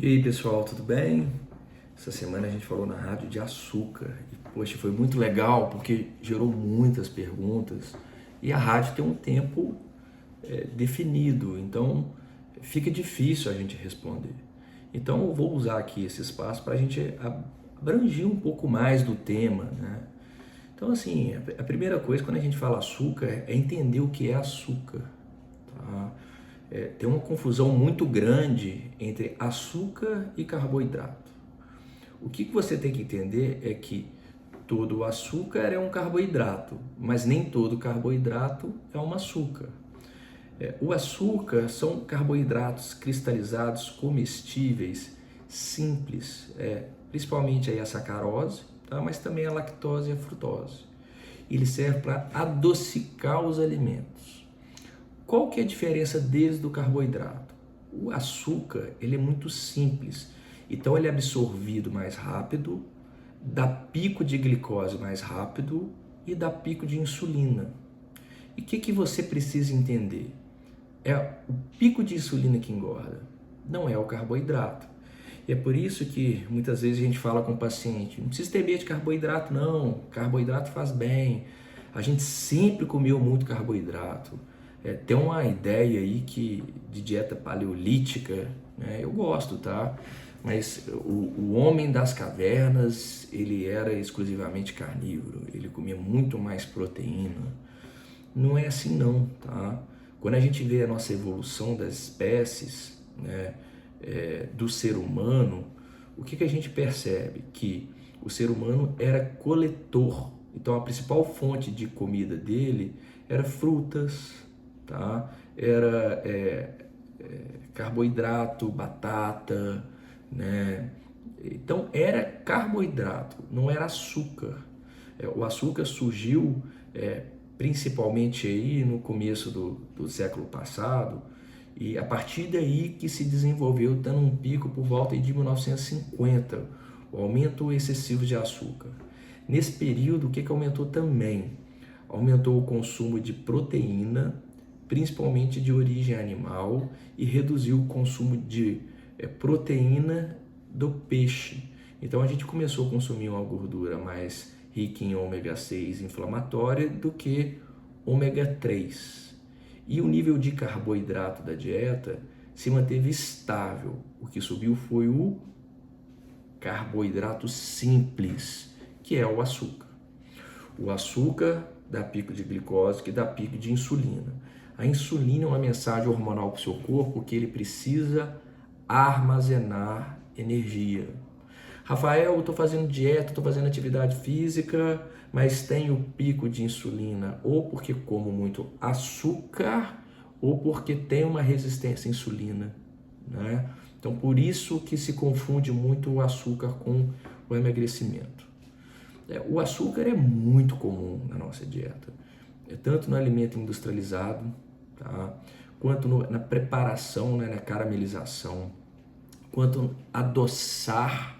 E aí pessoal, tudo bem? Essa semana a gente falou na rádio de açúcar e poxa, foi muito legal porque gerou muitas perguntas e a rádio tem um tempo definido, então fica difícil a gente responder. Então eu vou usar aqui esse espaço para a gente abranger um pouco mais do tema, né? Então assim, a primeira coisa quando a gente fala açúcar é entender o que é açúcar, tá? Tem uma confusão muito grande entre açúcar e carboidrato. O que você tem que entender é que todo açúcar é um carboidrato, mas nem todo carboidrato é um açúcar. O açúcar são carboidratos cristalizados comestíveis simples, principalmente aí a sacarose, tá? Mas também a lactose e a frutose. Ele serve para adocicar os alimentos. Qual que é a diferença deles do carboidrato? O açúcar ele é muito simples, então ele é absorvido mais rápido, dá pico de glicose mais rápido e dá pico de insulina. E o que você precisa entender? É o pico de insulina que engorda, não é o carboidrato. E é por isso que muitas vezes a gente fala com o paciente, não precisa ter medo de carboidrato não, carboidrato faz bem. A gente sempre comeu muito carboidrato. Tem uma ideia aí de dieta paleolítica, né? Eu gosto, tá? Mas o homem das cavernas, ele era exclusivamente carnívoro, ele comia muito mais proteína. Não é assim não, tá? Quando a gente vê a nossa evolução das espécies, né, do ser humano, o que a gente percebe? Que o ser humano era coletor, então a principal fonte de comida dele era frutas, tá? Era carboidrato, batata, né? Então era carboidrato, não era açúcar. O açúcar surgiu principalmente aí no começo do século passado e a partir daí que se desenvolveu dando um pico por volta de 1950, o aumento excessivo de açúcar. Nesse período, o que aumentou também? Aumentou o consumo de proteína, principalmente de origem animal, e reduziu o consumo de proteína do peixe. Então a gente começou a consumir uma gordura mais rica em ômega 6 inflamatória do que ômega 3. E o nível de carboidrato da dieta se manteve estável. O que subiu foi o carboidrato simples, que é o açúcar. O açúcar dá pico de glicose, que dá pico de insulina. A insulina é uma mensagem hormonal para o seu corpo que ele precisa armazenar energia. Rafael, eu estou fazendo dieta, estou fazendo atividade física, mas tenho pico de insulina ou porque como muito açúcar ou porque tenho uma resistência à insulina, né? Então, por isso que se confunde muito o açúcar com o emagrecimento. O açúcar é muito comum na nossa dieta, tanto no alimento industrializado, tá? Quanto na preparação, né, na caramelização, quanto adoçar,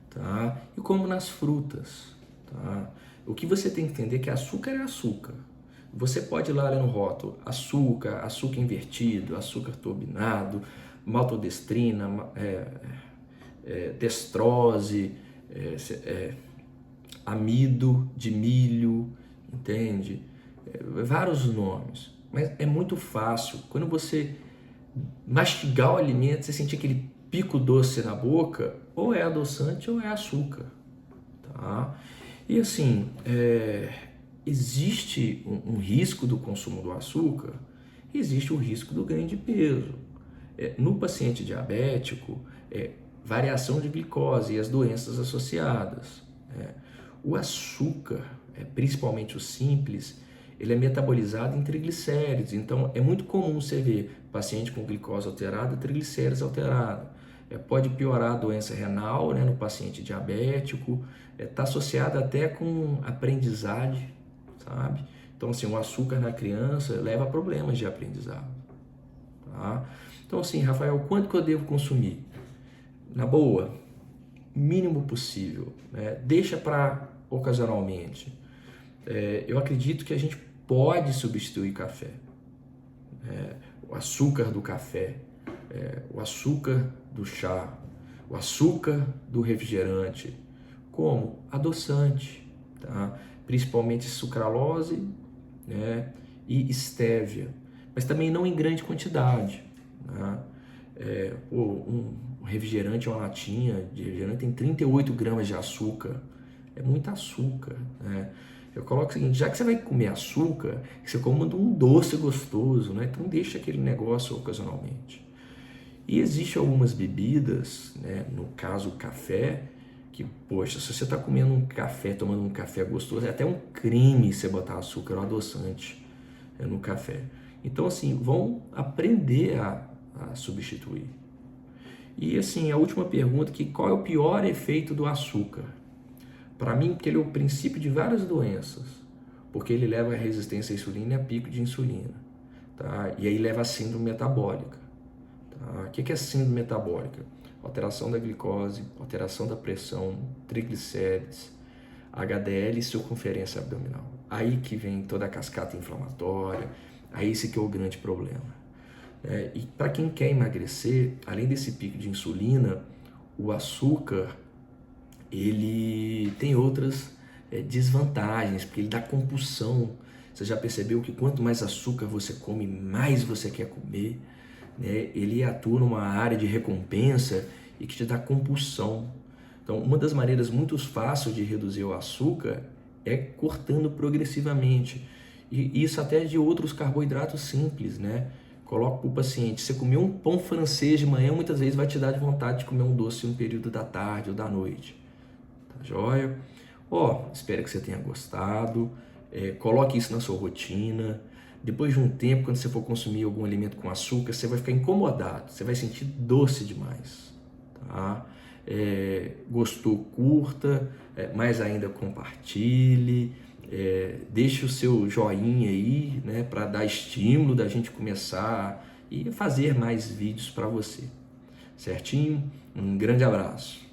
tá? E como nas frutas, tá? O que você tem que entender é que açúcar é açúcar. Você pode ir lá no rótulo, açúcar, açúcar invertido, açúcar turbinado, maltodestrina, destrose, amido de milho, entende? Vários nomes. Mas é muito fácil. Quando você mastigar o alimento, você sentir aquele pico doce na boca, ou é adoçante ou é açúcar, tá? E assim, existe um risco do consumo do açúcar, existe o risco do ganho de peso. No paciente diabético, variação de glicose e as doenças associadas. O açúcar, principalmente o simples, ele é metabolizado em triglicéridos, então é muito comum você ver paciente com glicose alterada, triglicéridos alterado. Pode piorar a doença renal, né, no paciente diabético, está associado até com aprendizagem, sabe? Então, assim, o açúcar na criança leva a problemas de aprendizado, tá? Então, assim, Rafael, quanto que eu devo consumir? Na boa, mínimo possível, né? Deixa para ocasionalmente. Eu acredito que a gente pode substituir café, o açúcar do café, o açúcar do chá, o açúcar do refrigerante como adoçante, tá? Principalmente sucralose, né? E estévia, mas também não em grande quantidade, tá? Um refrigerante, uma latinha de refrigerante tem 38 gramas de açúcar, é muito açúcar, né? Eu coloco o seguinte, já que você vai comer açúcar, você coma um doce gostoso, né? Então deixa aquele negócio ocasionalmente. E existem algumas bebidas, né? No caso o café, que, poxa, se você está comendo um café, tomando um café gostoso, é até um crime você botar açúcar ou adoçante no café. Então, assim, vão aprender a substituir. E, assim, a última pergunta, que qual é o pior efeito do açúcar? Para mim, porque ele é o princípio de várias doenças, porque ele leva à resistência à insulina e a pico de insulina, tá? E aí leva à síndrome metabólica. Tá? O que é síndrome metabólica? Alteração da glicose, alteração da pressão, triglicérides, HDL e circunferência abdominal. Aí que vem toda a cascata inflamatória, aí esse que é o grande problema. E para quem quer emagrecer, além desse pico de insulina, o açúcar ele tem outras desvantagens, porque ele dá compulsão. Você já percebeu que quanto mais açúcar você come, mais você quer comer, né? Ele atua numa área de recompensa e que te dá compulsão. Então, uma das maneiras muito fáceis de reduzir o açúcar é cortando progressivamente. E isso até de outros carboidratos simples, né? Coloco para o paciente, você comer um pão francês de manhã, muitas vezes vai te dar de vontade de comer um doce no período da tarde ou da noite. Tá joia? Espero que você tenha gostado. Coloque isso na sua rotina. Depois de um tempo, quando você for consumir algum alimento com açúcar, você vai ficar incomodado, você vai sentir doce demais, tá? Gostou, curta, mais ainda compartilhe, deixe o seu joinha aí, né, para dar estímulo da gente começar e fazer mais vídeos para você, certinho? Um grande abraço.